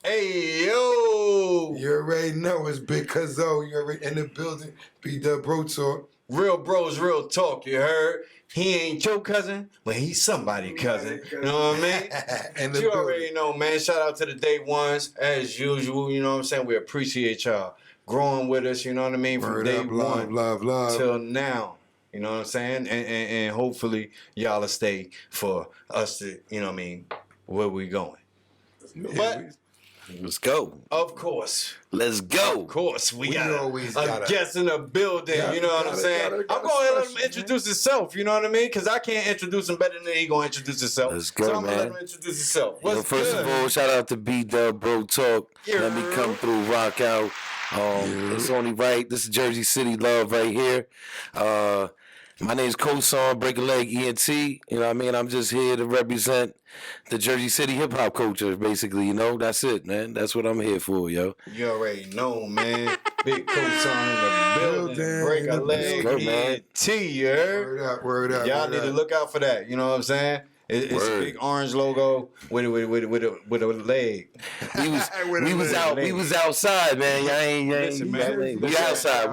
Hey, yo! You already know it's Big Cuzzo. You're already in the building. B-Dub Bro Talk. Real bros, real talk, you heard? He ain't your cousin, but he's somebody's cousin. You know what I mean? And the You building. already know, man. Shout out to the day ones, as usual. You know what I'm saying? We appreciate y'all growing with us, you know what I mean? From Word day up, love, one love. till now. You know what I'm saying? And hopefully y'all will stay for us to, you know what I mean, where we going. But Let's go. of course. Let's go. Of course, we got always a gotta- guest in the building. You know what I'm saying? I'm going to let him introduce himself. You know what I mean? Because I can't introduce him better than he going to introduce himself. Let's go, so I'm going to man. let him introduce himself. What's First good? of all, shout out to B-Dub Bro Talk. Yeah. Let me come through, rock out. It's only right. This is Jersey City love right here. My name's Kosan, Break a Leg ENT. You know what I mean? I'm just here to represent the Jersey City hip hop culture, basically. You know, that's it, man. That's what I'm here for, yo. You already know, man. Big Kosan in the building. Building, Break in a the leg. building. ENT, you heard? Word up. Y'all need to look out for that. You know what I'm saying? It's a Word. big orange logo with a leg. We was outside, man. Listen, man. We outside.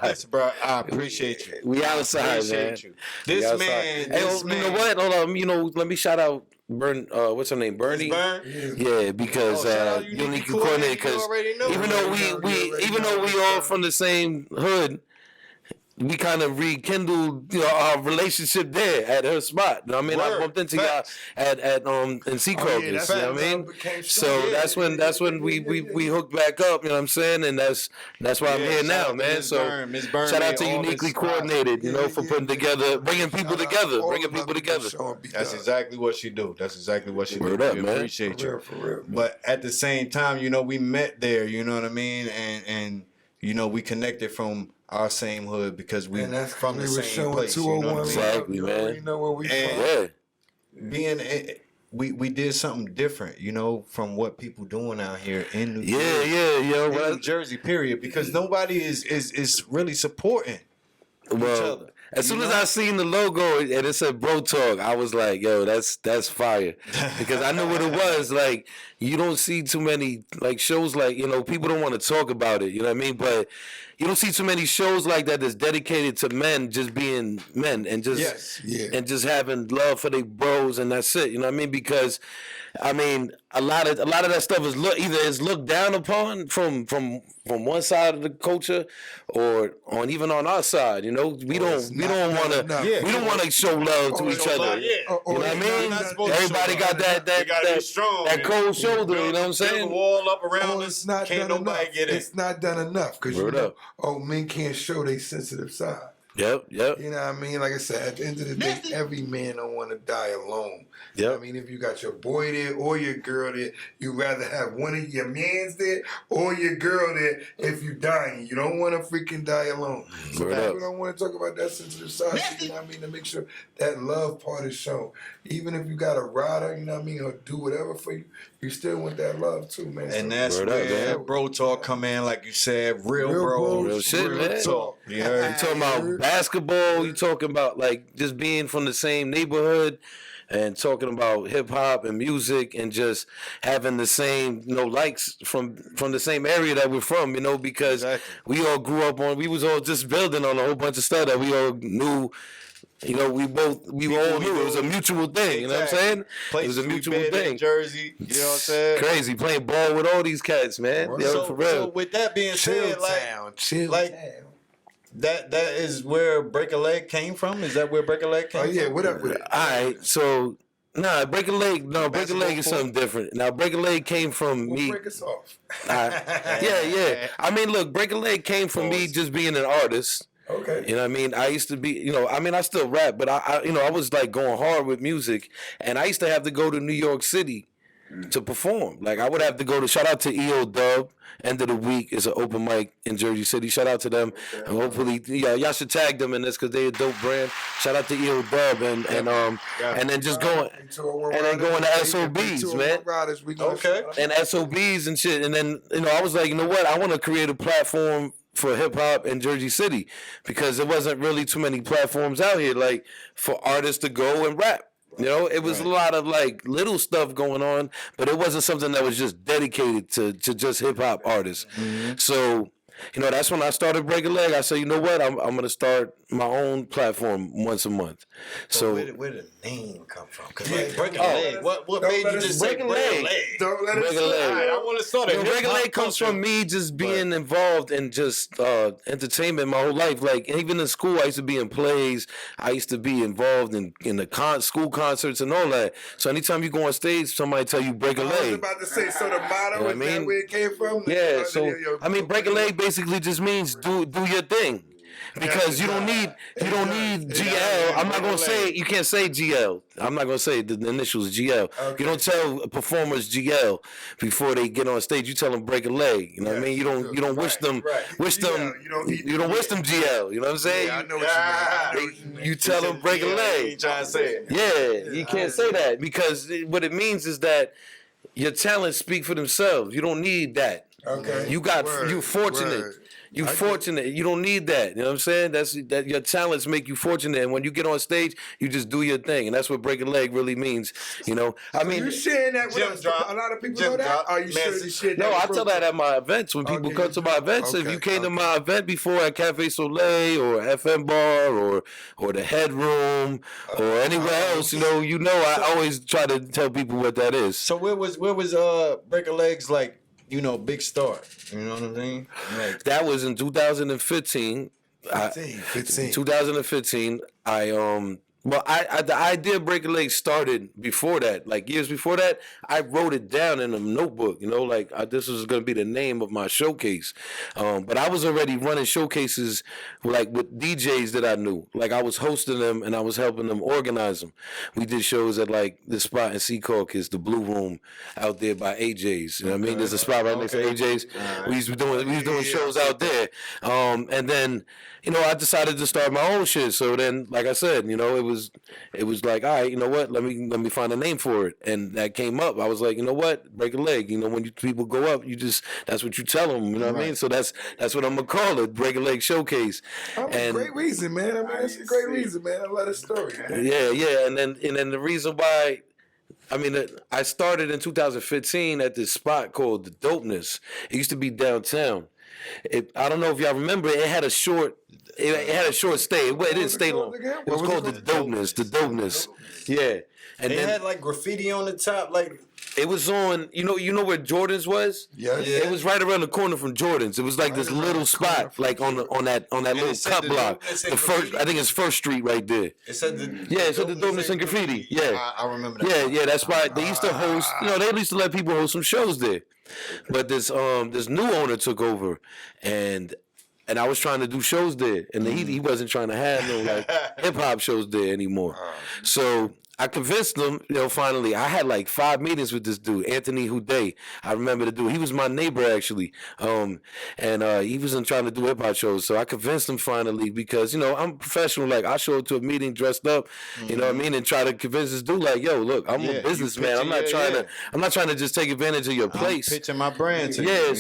Listen, bro, I appreciate you. We outside, Appreciate man. you. We This outside. man. Hey, This you man. know what? Hold on. You know, let me shout out what's her name? Bernie. Burn? Yeah, because Oh, shout out unique Coordinator, coordinator. you Because already know. even though we all from the same hood, we kind of rekindled our relationship there at her spot. You know what I mean? I Word. bumped into y'all at in Seacrest. that's you know what I mean? So that's when we hooked back up. You know what I'm saying? And that's why I'm here now, man. So Miss Burn shout out made to all Uniquely this- Coordinated, for putting together, bringing people together. That's exactly what she do. That's exactly what she Word do. up, We man. appreciate you. For real. But at the same time, we met there. You know what I mean? And we connected from our same hood because we And that's from the we were same showing place. You know 201 what I mean? Exactly, You man. already know where we And- from. Yeah. We did something different, from what people doing out here in New Yeah, Jersey. yeah, yo. In Well, New Jersey, period, because nobody is really supporting each Well, other. as soon as I seen the logo and it said Bro Talk, I was like, yo, that's fire. Because I knew what it was. Like, you don't see too many, like, shows like, people don't want to talk about it, you know what I mean? But you don't see too many shows like that that's dedicated to men just being men and just and just having love for their bros, and that's it, you know what I mean? Because a lot of that stuff is looked down upon from one side of the culture or even on our side. We don't want to show love to each other. You know what I mean? Everybody got that cold shoulder. You know what I'm saying? Build a wall up around Oh, us. it's not Can't done nobody enough. get in. It's not done enough because Word up. men can't show their sensitive side. Yep. You know what I mean? Like I said, at the end of the day, every man don't want to die alone. You know what I mean, if you got your boy there or your girl there, you rather have one of your mans there or your girl there if you dying. You don't want to freaking die alone. So Word people up. don't want to talk about that sensitive side. You know what I mean? To make sure that love part is shown. Even if you got a rider, you know what I mean, or do whatever for you, you still want that love too, man. And So- that's Word up, where man. Bro Talk come in, like you said, real bros, Real shit, man. talk. You You heard? talking about basketball, you talking about like just being from the same neighborhood and talking about hip hop and music and just having the same likes from the same area that we're from, because Exactly. we all grew up we was all just building on a whole bunch of stuff that we all knew. We all knew it was a mutual thing. You know what I'm saying? It was a mutual thing. Jersey, you know what I'm saying? Crazy playing ball with all these cats, man. Word. Yo, for real. So with that being said, Chill like, town. that is where Break a Leg came from? Is that where Break a Leg came Oh from? yeah, what up with it? All right, so Break a Leg. No, Break a Leg is Basketball something different. Now, Break a Leg came from We'll me. break us off. Yeah. Look, Break a Leg came from me just being an artist. Okay. You know what I mean? I used to be, I still rap, but I was like going hard with music, and I used to have to go to New York City to perform. Like I would have to go to shout out to EO Dub. End of the week is an open mic in Jersey City. Shout out to them, and hopefully y'all should tag them in this because they're a dope brand. Shout out to EO Dub and then just going and then going to SOBs, man. Okay. And SOBs and shit. And then I was like, you know what? I want to create a platform for hip hop in Jersey City because there wasn't really too many platforms out here like for artists to go and rap. It was a lot of like little stuff going on, but it wasn't something that was just dedicated to just hip hop artists. Mm-hmm. So, that's when I started Break a Leg. I said, you know what? I'm gonna start my own platform once a month. So where did the name come from? Because Break a Leg. What made you just say Break a Leg? Don't let Break a Leg. Right, I want to start it. Break a Leg comes from me just being involved in just entertainment my whole life. Like even in school, I used to be in plays. I used to be involved in the school concerts and all that. So anytime you go on stage, somebody tell you Break a Leg. I was about to say. So the motto is that where it came from? Yeah. So Break a Leg basically just means do your thing. Because you don't need GL. I'm not gonna say you can't say GL. I'm not gonna say the initials GL. Okay. You don't tell performers GL before they get on stage. You tell them Break a Leg. You know what I mean? You don't wish them GL. You don't wish them GL. You know what I'm saying? Yeah, I know what you mean. You tell them Break a Leg. You trying to say it? Yeah, you can't say that because what it means is that your talents speak for themselves. You don't need that. Okay. You fortunate. Word. You fortunate. You don't need that. You know what I'm saying? That your talents make you fortunate. And when you get on stage, you just do your thing. And that's what Break a Leg really means. I mean, you sharing that with us? A lot of people know that? Are you sharing this shit? No, I tell that at my events. When people come to my events, if you came to my event before at Cafe Soleil or FM Bar or the Headroom or anywhere else, I always try to tell people what that is. So where was Break a Leg's like? Big start. You know what I mean? Like, that was in 2015. 2015. The idea of Break a Leg started before that. Like years before that, I wrote it down in a notebook. This was going to be the name of my showcase. But I was already running showcases like with DJs that I knew. Like I was hosting them and I was helping them organize them. We did shows at like this spot in Seacork is the Blue Room out there by AJ's. You know what I mean? There's a spot right next to AJ's. We was doing shows out there. And then I decided to start my own shit. So then, like I said, it was like, all right, you know what? Let me find a name for it, and that came up. I was like, you know what? Break a Leg. When people go up, that's what you tell them. You know what I mean? So that's what I'm gonna call it, Break a Leg Showcase. A great reason, man. I mean, that's a great reason, man. I love the story, man. Yeah, and then the reason why. I started in 2015 at this spot called The Dopeness. It used to be downtown. I don't know if y'all remember. It had a short stay. It didn't stay long. It was called The Dopeness. The Dopeness. Yeah. And they had like graffiti on the top, like. It was on, you know where Jordan's was? Yes. Yeah. It was right around the corner from Jordan's. It was like this little spot, like on that little cut block. I think it's First Street right there. It said The Dopeness and Graffiti. Yeah. I remember that. Yeah, that's why they used to host, they used to let people host some shows there. But this new owner took over and I was trying to do shows there, and he wasn't trying to have no like hip hop shows there anymore. So I convinced him, finally. I had like 5 meetings with this dude, Anthony Houdet. I remember the dude. He was my neighbor, actually. And he wasn't trying to do hip-hop shows. So I convinced him finally because, I'm professional. Like, I show up to a meeting dressed up, you know what I mean? And try to convince this dude, like, yo, look, I'm a businessman. I'm not trying to just take advantage of your place. I'm pitching my brand to you. Yeah,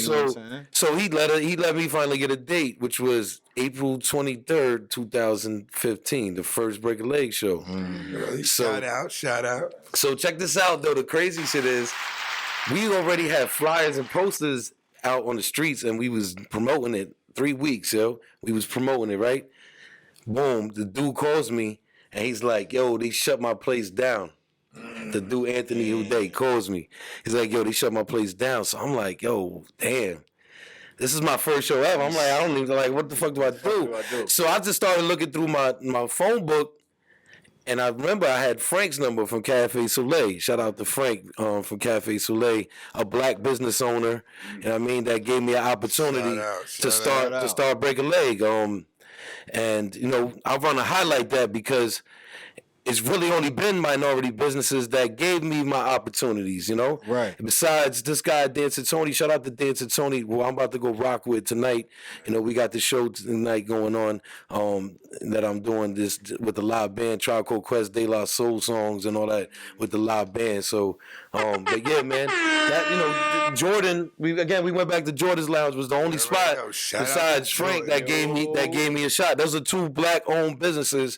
so he let me finally get a date, which was April 23rd, 2015, the first Break a Leg show. Shout out. So check this out, though. The crazy shit is we already had flyers and posters out on the streets, and we was promoting it 3 weeks, yo. We was promoting it, right? Boom, the dude calls me, and he's like, yo, they shut my place down. The dude, Anthony Houdet, calls me. He's like, yo, they shut my place down. So I'm like, yo, damn. This is my first show ever. I'm like, I don't even, like, what the fuck do I do? So I just started looking through my phone book, and I remember I had Frank's number from Cafe Soleil. Shout out to Frank from Cafe Soleil, a black business owner. You know what I mean? That gave me an opportunity to start Break a Leg. And I want to highlight that because it's really only been minority businesses that gave me my opportunities, you know? Right. Besides this guy, Dancing Tony, shout out to Dancing Tony, who I'm about to go rock with tonight. You know, we got the show tonight going on that I'm doing this with the live band, Tribe Called Quest, De La Soul songs and all that with the live band. So, but yeah, man, that, you know, Jordan, we went back to Jordan's Lounge, was the only spot besides Frank that gave me a shot. Those are two black-owned businesses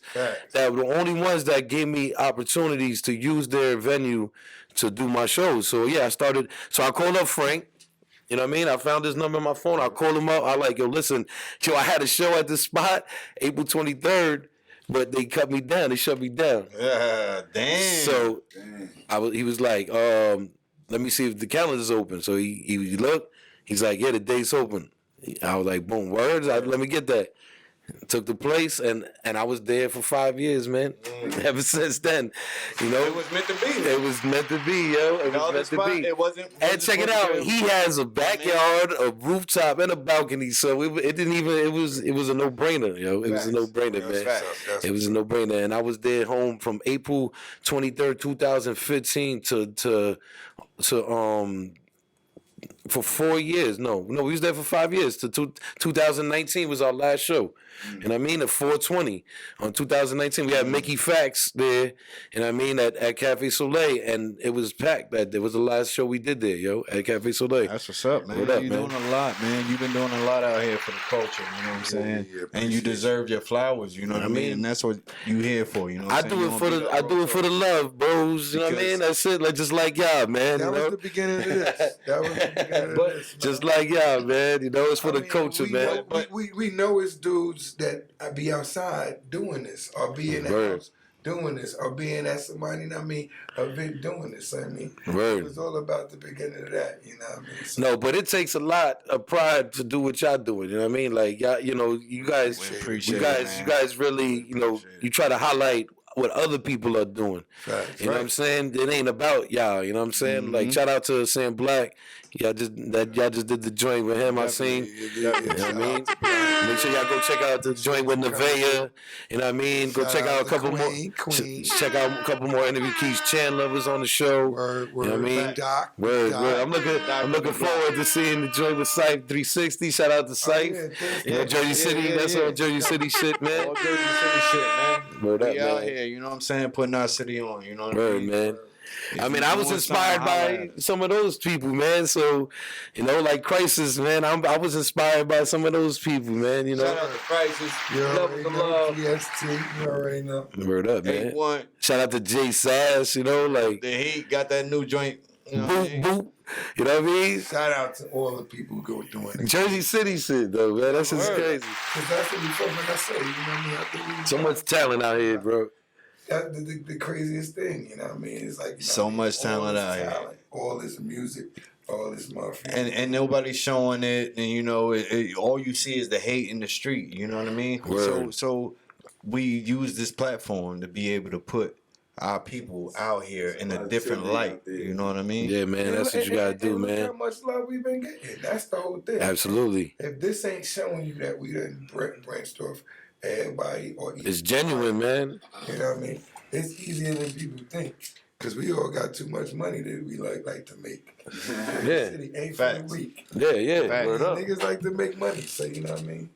that were the only ones that gave me opportunities to use their venue to do my shows. So yeah, I called up Frank. You know what I mean? I found his number on my phone. I called him up. I like, yo, listen, I had a show at this spot, April 23rd, but they cut me down. They shut me down. Damn. So he was like, let me see if the calendar's open. So he looked. He's like, yeah, the date's open. I was like, boom, words. Let me get that. Took the place, and I was there for 5 years, man. Ever since then, you know. It was meant to be. It was meant to be, yo. It was meant to be. It wasn't. And check it out. He has a backyard, a rooftop, and a balcony. So it didn't even. It was a no-brainer, yo. It was a no-brainer, man. It was a no-brainer, and I was there home from April 23rd, 2015 to for 4 years. No, we was there for 5 years. 2019 was our last show. And I mean, at 420 on 2019, we had Mickey Fax there, and I mean at Cafe Soleil, and it was packed. That it was the last show we did there, yo, at Cafe Soleil. That's what's up, man. What up, You're man? doing a lot, man. You've been doing a lot out here for the culture. You know what I'm saying? Yeah, and you deserve your flowers. You know what I mean? And that's what you here for. You know what I'm saying? I do it for the love, bros. You know what I mean? That's it. Like just like y'all, man. That was the beginning of this. That was the beginning of this. Just like y'all, man. You know, it's for the culture, man. We know it's dudes that be outside doing this, or be in the house doing this, or being at somebody, you know what I mean, event doing this. I mean, it was all about the beginning of that, you know what I mean? So, no, but it takes a lot of pride to do what y'all doing. You know what I mean? Like y'all, you know, you guys really, you know, you try to highlight what other people are doing. Right, you know what I'm saying? It ain't about y'all. You know what I'm saying? Mm-hmm. Like shout out to Sam Black. Y'all just did the joint with him. I seen. You know what I mean? Make sure y'all go check out the joint with Nevaeh. You know what I mean? Go check out a couple more. Check out a couple more Interview Keys Chandler was on the show. Word, you know what I mean? Doc. I'm looking forward to seeing the joint with Syph 360. Shout out to Syph. Yeah, Jersey City. That's all Jersey City shit, man. All Jersey City shit, man. Word up, we out man. here, you know what I'm saying? Putting our city on, you know what I mean? Man. I mean, I was inspired by some of those people, man. So, you know, like Crisis, man. I was inspired by some of those people, man. You know. Shout out to Crisis. Levels of love. PST, you already know. Word up, man. 8-1. Shout out to Jay Sass, you know, like The Heat got that new joint. You know what I boop mean? boop. You know what I mean? Shout out to all the people who go doing it. Jersey City shit, though, man. That's just crazy. Because that's what we fucking like I say, you know what I mean? I think So much talent out here, bro. That's the craziest thing, you know what I mean? It's like, you know, So much talent out here. All this music, all this motherfucker. And nobody's showing it, and you know, all you see is the hate in the street. You know what I mean? Word. So we use this platform to be able to put our people out here in a different light. You know what I mean? Yeah, man. That's what you gotta do, look man. how much love we've been getting. That's the whole thing. Absolutely. If this ain't showing you that we done branched off everybody, or It's genuine, man. you know what I mean? It's easier than people think. Because we all got too much money that we like to make. Yeah. City ain't for Facts. the weak. Yeah. Word up. Niggas like to make money, so you know what I mean?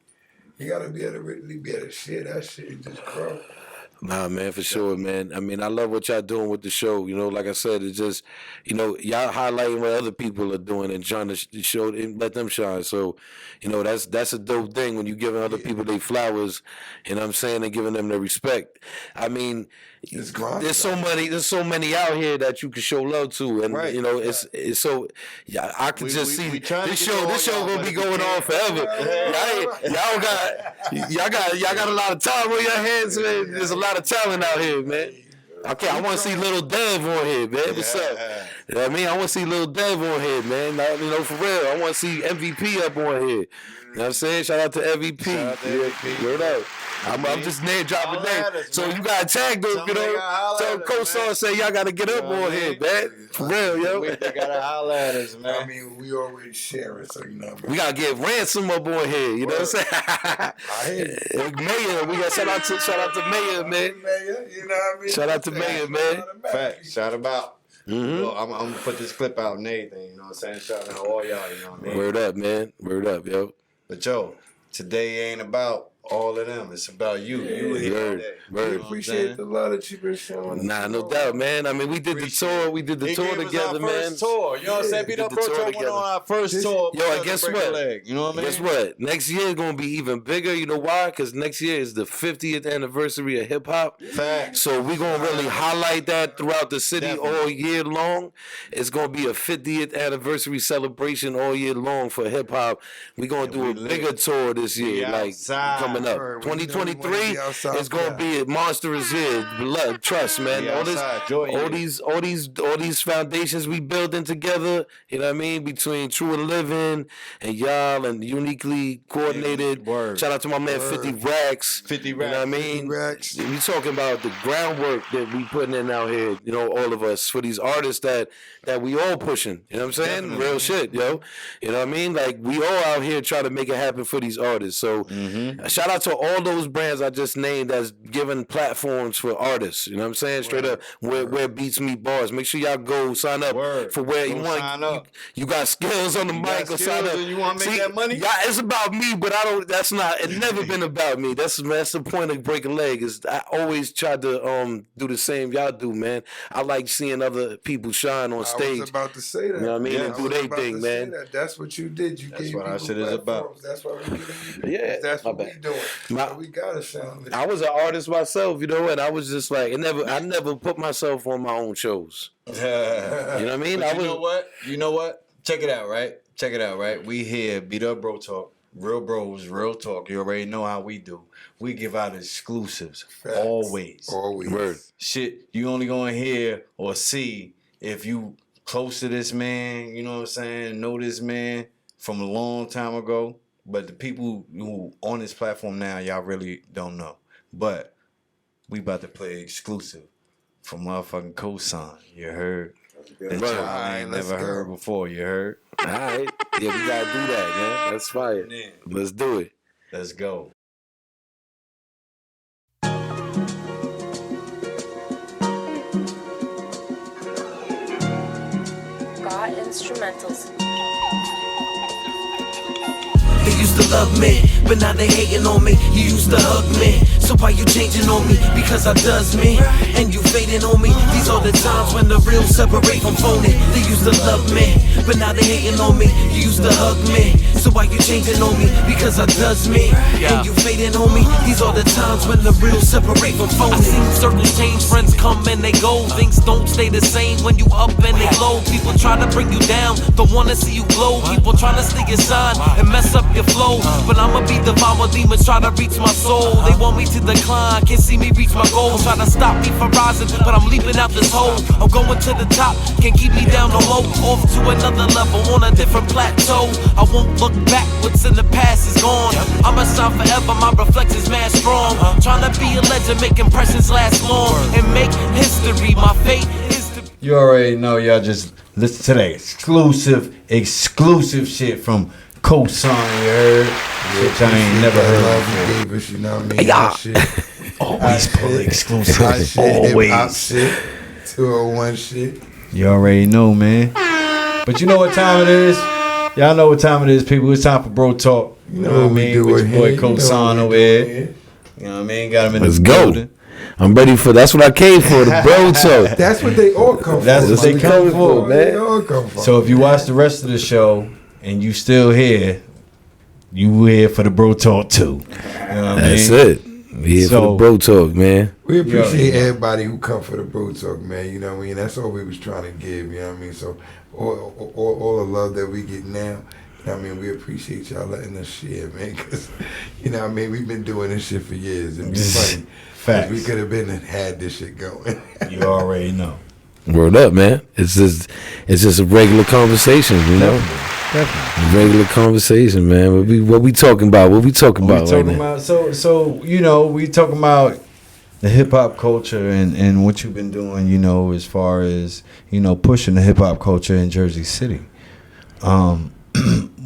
You gotta be able to really be able to share that shit and just grow. Nah, man, for sure, man. I mean, I love what y'all doing with the show. You know, like I said, it's just, you know, y'all highlighting what other people are doing and trying to show and let them shine. So, you know, that's a dope thing when you giving other people their flowers, you know what I'm saying, and giving them their respect. I mean, there's so many out here that you can show love to, and you know, it's so. Yeah, I can just see this show gonna be going on forever. Y'all got a lot of time on your hands, man. There's a lot of talent out here, man. Okay, I want to see Lil Dev on here, man. What's up? You know what I mean? I want to see Lil Dev on here, man. You know, for real. I want to see MVP up on here. You know what I'm saying? Shout out to MVP. Shout out to MVP. Word up. I'm just name dropping Holla at names. us, So man. you gotta tag them, Tell you them they know. gotta holla Tell at us, Kosan man. say y'all gotta get up You know on what I here, mean? man. For real, yo. They gotta holla at us, man. I mean, we always share it, so you know what I mean? We gotta get ransom up on here, you know what I'm saying? I hear you. Mayor, we got shout out to Mayor, man. Mayor, you know what I mean? Shout out to Mayor, man. Fact, shout about. Mm-hmm. Well, I'm gonna put this clip out and everything, you know what I'm saying? Shout out to all y'all, you know what I mean? Word up, man. Word up, yo. But yo, today ain't about all of them. It's about you. You here Word, today. word. We You know what I'm appreciate saying? the love that you've been showing. Nah, no doubt, man. I mean, we did the tour. We did the He tour gave us together, our man. first tour. You know what I'm saying? We Beat did Up the Bro tour Tour went together. on our first tour. Yo, and because guess of Break a what? Leg. You know what I mean? Guess what? Next year is gonna be even bigger. You know why? Because next year is the 50th anniversary of hip hop. Fact. So we're gonna really highlight that throughout the city Definitely. all year long. It's gonna be a 50th anniversary celebration all year long for hip hop. We're gonna do we a lit. bigger tour this We year, like outside. coming up. Word, we know we wanna 2023 be outside is gonna for be a monstrous year. Blood, trust, man. We All outside. Joy all year. these foundations we building together. You know what I mean? Between True and Living and y'all and uniquely coordinated. Word. Shout out to my man 50 Racks. 50 You know what I racks. mean? 50 racks. We talking about the groundwork that we putting in out here, you know, all of us for these artists that we all pushing. You know what I'm saying? Definitely. Real shit, yo. You know what I mean? Like we all out here trying to make it happen for these artists. So shout out to all those brands I just named that's giving platforms for artists. You know what I'm saying? Straight up where beats meet bars. Make sure y'all go sign up Word. for where Go you want. sign up. You got skills on the You mic. got Go sign skills up. and you wanna make that money? Yeah, it's about me, but I don't. That's not. It's never been about me. That's the point of Break a Leg. Is I always try to do the same y'all do, man. I like seeing other people shine on stage. I was about to say that. You know what I mean? Yeah. And do I was their about thing, to say man. that. That's what you did. You That's gave what our people shit is about. platforms. That's what we giving you. Yeah, That's my what we bad. doing. My- So we gotta shine. I was an artist myself, you know, and I was just like, I never put myself on my own shows. You know what I mean? But I you was. know what? You know what? Check it out, right? Check it out, right? We here, Beat Up Bro Talk. Real bros, real talk. You already know how we do. We give out exclusives. Facts. Always. Word. Shit, you only gonna hear or see if you close to this man, you know what I'm saying, know this man from a long time ago. But the people who on this platform now, y'all really don't know. But we about to play exclusive from motherfucking Kosan. You heard? That Right. y'all Alright, ain't let's never go. heard before. You heard? All right. Yeah, we gotta do that, man. That's fire. Yeah. Let's do it. Let's go. Got instrumentals. They used to love me, but now they hating on me. You used to hug me, so why you changing on me? Because I does me, and you fading on me. These are the times when the real separate from phony. They used to love me, but now they hating on me. You used to hug me, so why you changing on me? Because I does me, and you fading on me. These are the times when the real separate from phony. I seen circles change, friends come and they go. Things don't stay the same when you up and they low. People try to bring you down, don't wanna see you glow. People trying to stick your sign and mess up your flow. But I'ma be devour demons try to reach my soul. They want me to decline, can't see me reach my goals. Try to stop me from rising, but I'm leaping out this hole. I'm going to the top, can't keep me down no more. Off to another level, on a different plateau. I won't look back, what's in the past is gone. I'ma shine forever, my reflections mad strong. Trying to be a legend, make impressions last long. And make history, my fate is to be. You already know, y'all just listen to that exclusive shit from Kosan, you heard? Shit y'all ain't never heard Love before. you gave us, you know what I mean? Yeah. Hot shit. Always pull exclusive. Hot shit. Hip-hop Always. shit. 201 shit. You already know, man. But you know what time it is? Y'all know what time it is, people. It's time for Bro Talk. You know what I mean? With your boy Kosan over here. You know what I mean? Got him in Let's the go. building. I'm ready for. That's what I came for. The bro talk. That's what they all come for. That's what they come for, They man. all come for. So if you watch the rest of the show and you still here, you here for the Bro Talk too. You know what I That's mean? it. We here for So- the bro talk, man. we appreciate Yo. everybody who come for the bro talk, man. You know what I mean? That's all we was trying to give. You know what I mean? So all the love that we get now. You know what I mean? We appreciate y'all letting us share, man. Cause you know what I mean? We've been doing this shit for years. It'd be funny. 'Cause Facts. we could have been and had this shit going. You already know. Word up, man. It's just a regular conversation, you know. Definitely. Regular conversation, man. What we talking about? What we talking about right now? So we talking about the hip hop culture and what you've been doing, as far as pushing the hip hop culture in Jersey City.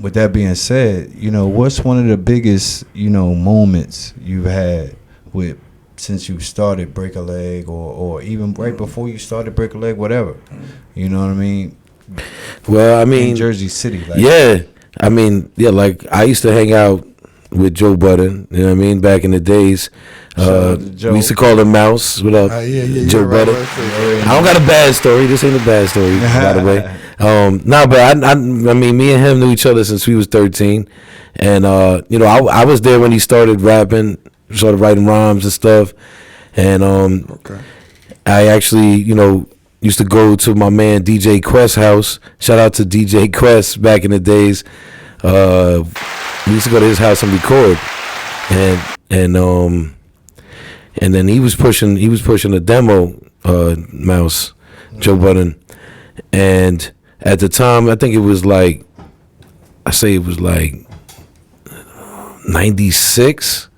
With that being said, what's one of the biggest moments you've had with since you started Break a Leg or even right before you started Break a Leg, whatever. You know what I mean? Well, I mean, in Jersey City. Like I used to hang out with Joe Budden, you know what I mean, back in the days. We used to call him Mouse. What up? Joe Budden. I don't got a bad story. This ain't a bad story, by the way. But I mean, me and him knew each other since we was 13. And, I was there when he started rapping, started writing rhymes and stuff. And I actually, used to go to my man DJ Quest's house. Shout out to DJ Quest back in the days. We used to go to his house and record, and then he was pushing a demo, Mouse, Joe Budden, and at the time I think it was like 96.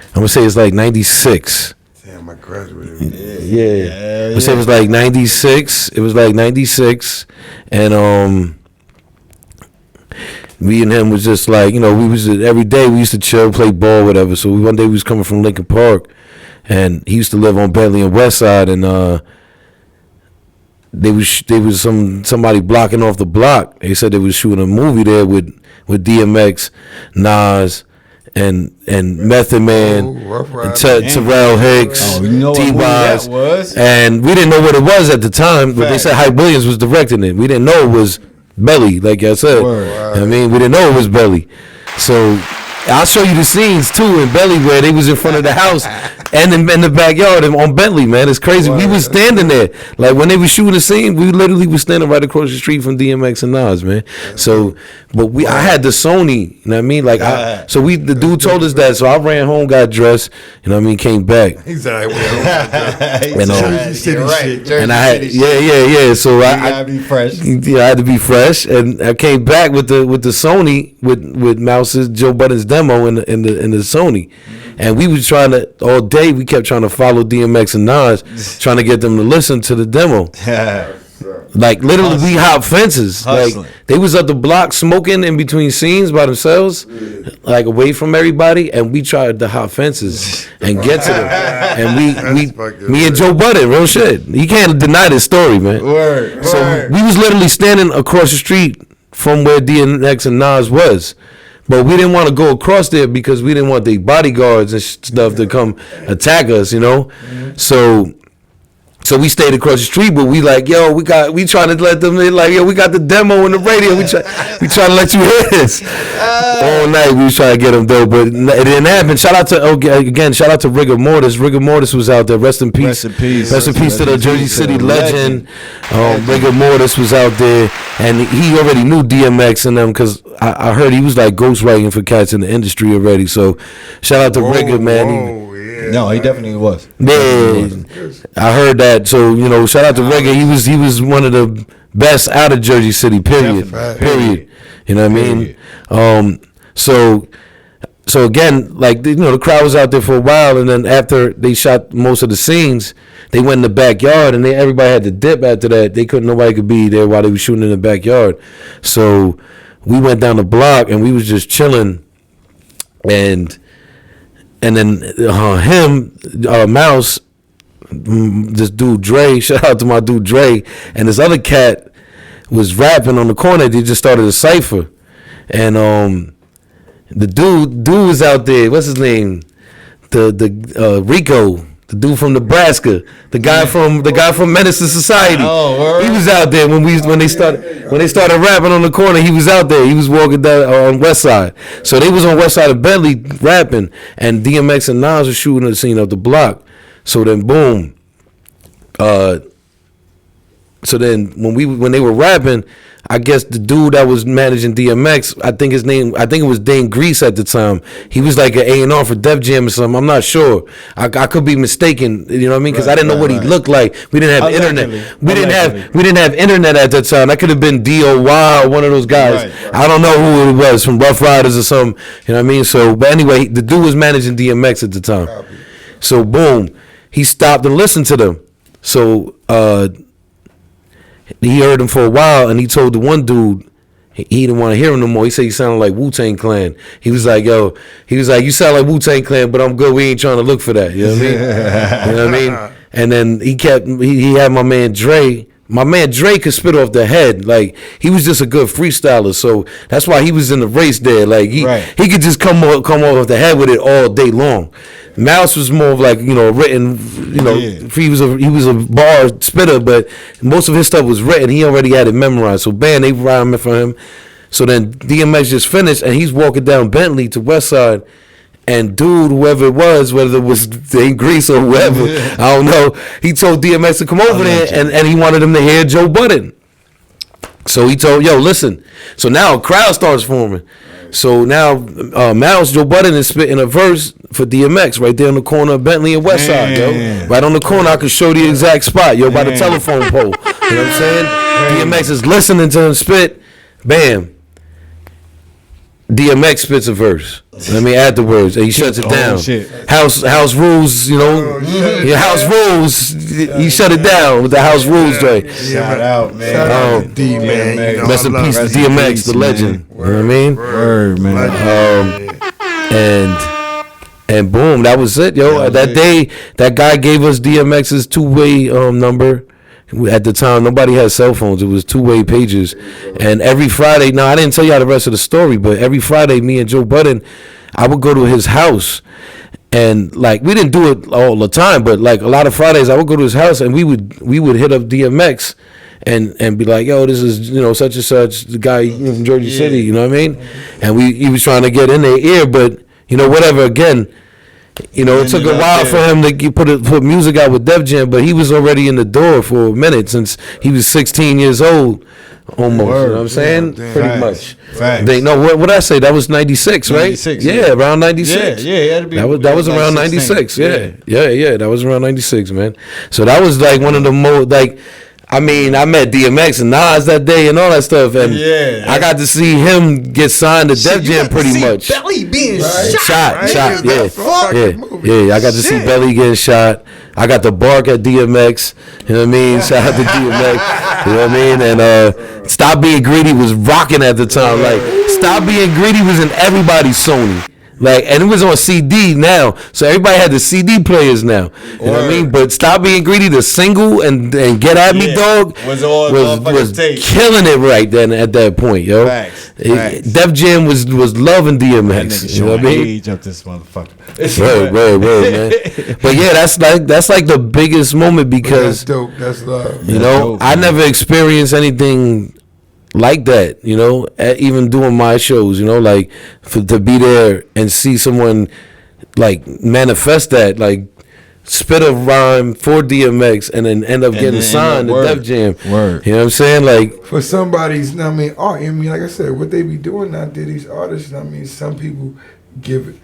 I'm gonna say it's like 96. Damn, I graduated. Yeah. I say it was like 96. It was like 96, and me and him was just like, we was every day we used to chill, play ball, whatever. So one day we was coming from Lincoln Park, and he used to live on Bentley and West Side, and there was somebody blocking off the block. They said they was shooting a movie there with DMX, Nas, and Method Man, and Terrell Hicks, T-Wise, and we didn't know what it was at the time, but they said Hype Williams was directing it. We didn't know it was Belly, like I said. I mean, we didn't know it was Belly. So I'll show you the scenes too in Belly where they was in front of the house and in the backyard on Bentley, man. It's crazy. We was standing there. Like when they was shooting the scene, we literally was standing right across the street from DMX and Nas, man. So I had the Sony, you know what I mean? Like the dude told us that, so I ran home, got dressed, you know what I mean, came back. He's like, and I had so I gotta be fresh. Yeah, I had to be fresh, and I came back with the Sony with Mouse's Joe Budden's demo in the Sony, and we was trying to all day. We kept trying to follow DMX and Nas, trying to get them to listen to the demo. Like literally, we hop fences. Hustling. Like they was up the block smoking in between scenes by themselves, like away from everybody, and we tried to hop fences and get to them. And me and Joe Budden, real shit. You can't deny this story, man. So we was literally standing across the street from where DMX and Nas was. But we didn't want to go across there because we didn't want the bodyguards and stuff to come attack us, So we stayed across the street, but we like, we trying to let them in, like, we got the demo on the radio. We trying to let you hear this. All night we was trying to get them though, but it didn't happen. Shout out to Rigor Mortis. Rigor Mortis was out there. Rest in peace. Rest in peace to the Jersey City legend. Rigor Mortis was out there, and he already knew DMX and them because I heard he was like ghostwriting for cats in the industry already. So shout out to Rigor, man. No, he definitely was. Yeah, I heard that. So shout out to Reggae. He was one of the best out of Jersey City. Period. You know what I mean? So again, like the crowd was out there for a while, and then after they shot most of the scenes, they went in the backyard, and everybody had to dip after that. Nobody could be there while they were shooting in the backyard. So we went down the block, and we was just chilling, and then Mouse, this dude Dre, shout out to my dude Dre, and this other cat was rapping on the corner. They just started a cipher, and the dude was out there. What's his name? The Rico, the dude from Nebraska, the guy from Menace to Society. He was out there when they started rapping on the corner. He was out there. He was walking down on West Side. So they was on West Side of Bentley rapping, and DMX and Nas were shooting the scene of the block. So then boom, So then when they were rapping, I guess the dude that was managing DMX, I think it was Dane Grease at the time. He was like an A&R for Def Jam or something. I'm not sure. I could be mistaken. You know what I mean? Because I didn't know what he looked like. We didn't have internet. We didn't have internet at that time. That could have been DOY or one of those guys. Right. I don't know who it was, from Rough Riders or something. You know what I mean? So, but anyway, the dude was managing DMX at the time. So boom, he stopped and listened to them. So he heard him for a while, and he told the one dude he didn't want to hear him no more. He said he sounded like Wu-Tang Clan. He was like, you sound like Wu-Tang Clan, but I'm good. We ain't trying to look for that. You know what I mean? You know what I mean? And then he had my man Dre. My man Dre could spit off the head. Like, he was just a good freestyler. So that's why he was in the race there. Like, he could just come off the head with it all day long. Mouse was more of like, written, he was a bar spitter, but most of his stuff was written. He already had it memorized. So bam, they rhyming for him. So then DMX just finished, and he's walking down Bentley to Westside, and dude, whoever it was, whether it was Dane Grease or whoever, I don't know, he told DMX to come over there, and he wanted him to hear Joe Budden. So he told, listen. So now a crowd starts forming. So now Mouse, Joe Budden is spitting a verse for DMX right there on the corner of Bentley and Westside, yo. Right on the corner, I could show the exact spot, by the telephone pole. You know what I'm saying? DMX is listening to him spit. Bam. DMX spits a verse. Afterwards, and he shuts it down. House rules, house rules. He shut it down with the house rules joint. Shout out, man. Shout out to D, man. Rest in peace to DMX, the legend. You know what I mean? Word, man. And boom, that was it, yo. That day, that guy gave us DMX's two-way number. At the time, nobody had cell phones. It was two-way pages. And every Friday, now I didn't tell y'all the rest of the story, but every Friday, me and Joe Budden, I would go to his house. And like, we didn't do it all the time, but like a lot of Fridays, I would go to his house and we would hit up DMX and be like, yo, this is, such and such, the guy from Jersey City, you know what I mean? And he was trying to get in their ear, but whatever, again, it took a while for him to put music out with Def Jam, but he was already in the door for a minute since he was 16 years old, almost. Word. You know what I'm saying? Pretty much. Facts. What I say? That was 96, right? 96, yeah, around 96. Yeah, that was around 96. Yeah, that was around 96, man. So that was like one of the most I met DMX and Nas that day and all that stuff, and I got to see him get signed to Def Jam pretty much. Belly being shot, right? yeah. I got to see Belly getting shot. I got to bark at DMX. You know what I mean? Shout out to DMX. You know what I mean? And Stop Being Greedy was rocking at the time. Like, Stop Being Greedy was in everybody's Sony. Like, and it was on CD now, so everybody had the CD players now. You know what I mean? But Stop Being Greedy, the single, and Get At Me, Dog, was killing it right then at that point, yo. Facts. Def Jam was loving DMX. You know what I mean? Age up this motherfucker. Word, man. But yeah, that's like the biggest moment because that's dope. That's love. I never experienced anything like that, even doing my shows, to be there and see someone like manifest that, like spit a rhyme for DMX and then end up getting signed to Def Jam. Word. You know what I'm saying? Like, for somebody's, art. Like I said, what they be doing out there, these artists. Some people give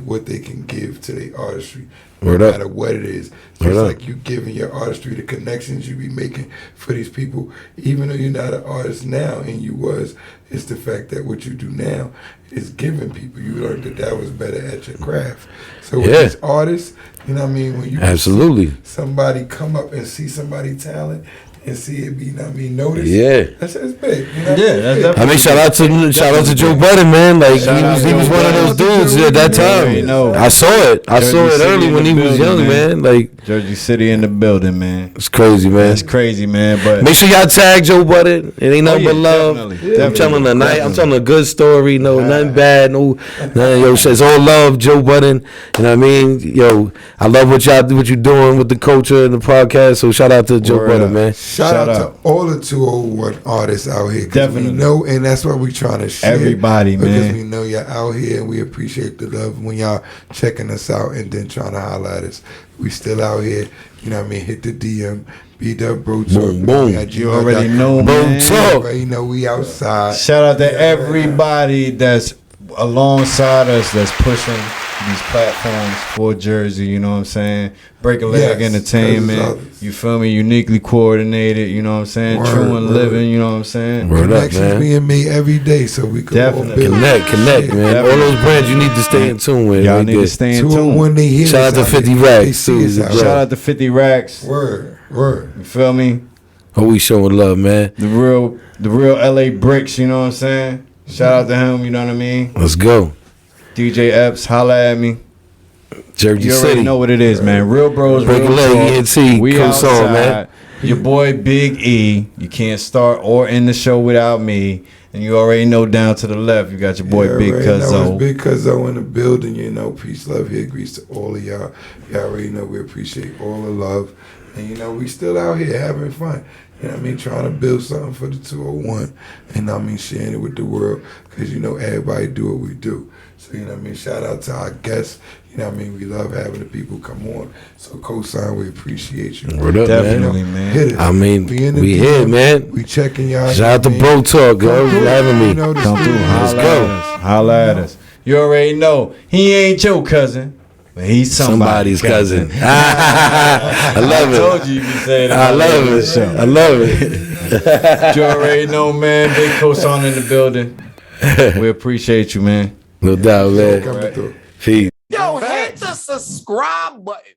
what they can give to their artistry. No matter what it is. Just like you giving your artistry, the connections you be making for these people, even though you're not an artist now and you was, it's the fact that what you do now is giving people. You learned that was better at your craft. So with these artists, when you see somebody come up and see somebody's talent and see it be noticed. Yeah, that's big. Shout out to Joe Budden, man. Like he was one of those dudes at that time. I saw it. I saw it early when he was young, man. Like Jersey City in the building, man. It's crazy, man. It's crazy, man. But make sure y'all tag Joe Budden. It ain't nothing but love. I'm telling a good story. Nothing bad. It's all love, Joe Budden. You know what I mean? I love what you doing with the culture and the podcast. So shout out to Joe Budden, man. Shout out to all the 201 artists out here. Definitely. We know, and that's what we're trying to share. Everybody, man. Because we know y'all out here, and we appreciate the love when y'all checking us out and then trying to holler at us. We still out here, you know what I mean? Hit the DM, B-Dub Bro Talk. Boom, boom. You already know, man. Bro Talk. You know we outside. Shout out to everybody that's alongside us that's pushing these platforms for Jersey, you know what I'm saying? Break a Leg Entertainment, you feel me? Uniquely coordinated, you know what I'm saying? True and Living, you know what I'm saying? Word up, Connections man. being made every day, so we can all Definitely. build. Connect, man. Definitely. All those brands you need to stay in tune with. Y'all right need there. to stay in 201, tune. they hear Shout us out to out 50 there. Racks, They see us too. out Shout there. out to 50 Racks. Word. You feel me? Oh, we showing love, man. The real LA Bricks, you know what I'm saying? Shout out to him, you know what I mean? Let's go. DJ Epps, holla at me. Jersey You already City. know what it is, man. Real bros, Break real a leg, talk. ENT, We Kosan, outside. man. Your boy Big E. You can't start or end the show without me. And you already know down to the left, you got your boy Big That was Cuzzo. Big Cuzzo in the building, you know. Peace, love, here, grease to all of y'all. Y'all already know we appreciate all the love. And, you know, we still out here having fun. You know what I mean? Trying to build something for the 201. And I mean, sharing it with the world. Because, you know, everybody do what we do. So, you know what I mean? Shout out to our guests. You know what I mean? We love having the people come on. So, Kosan, we appreciate you. Word up, Definitely, man. man. Hit it. I mean, in the we DM. here, man. We checking y'all. Shout out to you know what I mean? Bro Talk, yo. Come for through. having me. You know the Come through, studio. holla Let's go. at us. Holla at us. You already know. He ain't your cousin, but he's Somebody's cousin. I love I it. told you can say that. I love on the it. show. I love it. You already know, man. Big Kosan in the building. We appreciate you, man. No doubt, man. Coming through. Peace. Yo, hit the subscribe button.